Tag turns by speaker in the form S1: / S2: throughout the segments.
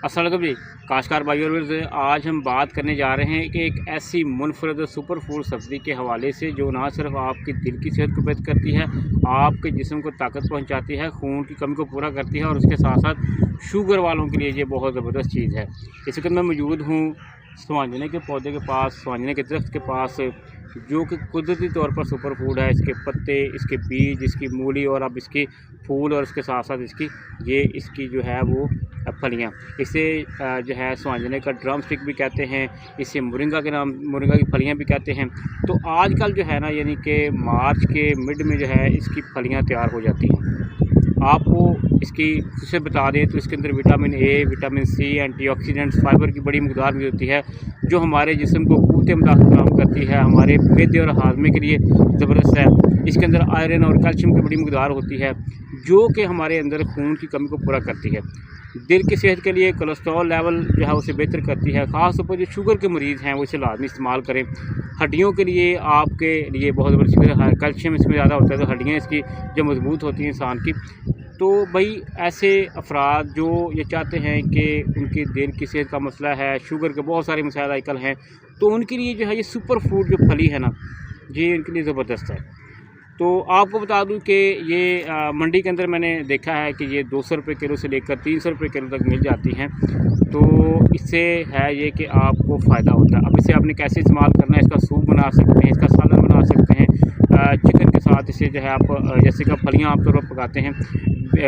S1: अस्सलाम वालेकुम जी। काश्तकार भाइयों और बहनों, आज हम बात करने जा रहे हैं कि एक ऐसी मुनफरद सुपर फूड सब्ज़ी के हवाले से जो ना सिर्फ आपकी दिल की सेहत को बेहतर करती है, आपके जिस्म को ताकत पहुंचाती है, खून की कमी को पूरा करती है और उसके साथ साथ शुगर वालों के लिए ये बहुत ज़बरदस्त चीज़ है। इस वक्त मैं मौजूद हूँ स्वांजने के पौधे के पास, स्वांजने के दरख्त के पास, जो कि कुदरती तौर पर सुपर फूड है। इसके पत्ते, इसके बीज, इसकी मूली और अब इसकी फूल और इसके साथ साथ इसकी जो है वो फलियाँ, इसे जो है स्वांजने का ड्रम स्टिक भी कहते हैं, इसे मुरिंगा की फलियाँ भी कहते हैं। तो आजकल जो है ना, यानी कि मार्च के मिड में जो है इसकी फलियाँ तैयार हो जाती हैं। आपको इसकी से बता दें तो इसके अंदर vitamin A, vitamin C, antioxidants, fibre की बड़ी मकदार में होती है, जो हमारे जिस्म को क़ुव्वत इम्दाद फराहम करती है, हमारे मैदे और हाजमे के लिए ज़बरदस्त है। इसके अंदर आयरन और कैल्शियम की बड़ी मकदार होती है, जो कि हमारे अंदर खून की कमी को पूरा करती है। दिल की सेहत के लिए कोलेस्ट्रॉल लेवल जो है उसे बेहतर करती है। ख़ास तौर पर जो शुगर के मरीज़ हैं वो इसे लाजमी इस्तेमाल करें। हड्डियों के लिए आपके लिए बहुत बड़ी चीज़ है, कैल्शियम इसमें ज़्यादा होता है, तो हड्डियाँ इसकी जो मजबूत होती हैं इंसान की। तो भाई ऐसे अफराद जो ये चाहते हैं कि उनकी दिल की सेहत का मसला है, शुगर के बहुत सारे मसाइल आजकल हैं, तो उनके लिए जो है ये सुपर फूड जो फली है ना, ये उनके लिए ज़बरदस्त है। तो आपको बता दूं कि ये मंडी के अंदर मैंने देखा है कि ये 200 रुपये किलो से लेकर 300 रुपये किलो तक मिल जाती हैं। तो इससे है ये कि आपको फ़ायदा होता है। अब इसे आपने कैसे इस्तेमाल करना है, इसका सूप बना सकते हैं, इसका सालन बना सकते हैं, चिकन के साथ इसे जो है आप जैसे कि फलियाँ आप तौर पर पकाते हैं,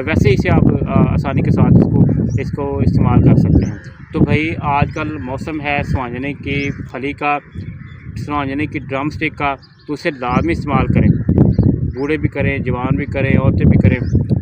S1: वैसे इसे आप आसानी के साथ इसको इस्तेमाल कर सकते हैं। तो भाई आजकल मौसम है स्वांजने की फली का, स्वांजने की ड्रम स्टिक का, तो उसे लाजमी इस्तेमाल करें। बूढ़े भी करें, जवान भी करें, औरतें भी करें,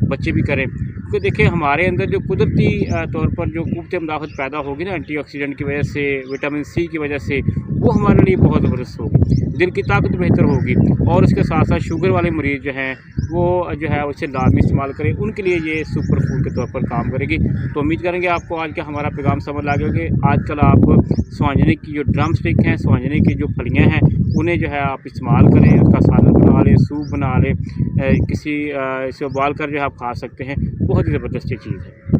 S1: बच्चे भी करें। क्योंकि देखिए हमारे अंदर जो कुदरती तौर पर जो क़ुव्वत इम्दाद पैदा होगी ना एंटीऑक्सीडेंट की वजह से, विटामिन सी की वजह से, वो हमारे लिए बहुत ज़बरदस्त होगी। दिल की ताकत बेहतर होगी और उसके साथ साथ शुगर वाले मरीज़ जो हैं वो जो है उसे लाजमी इस्तेमाल करें, उनके लिए ये सुपर फूड के तौर पर काम करेगी। तो उम्मीद करेंगे आपको आज का हमारा पैगाम समझ आ गया कि आजकल आप स्वांजने की जो ड्रम स्टिक हैं, स्वांजने की जो फलियाँ हैं, उन्हें जो है आप इस्तेमाल करें, उसका सालन बना लें, सूप बना लें, इसे उबाल कर जो है आप खा सकते हैं। बहुत ही ज़बरदस्त चीज़ है।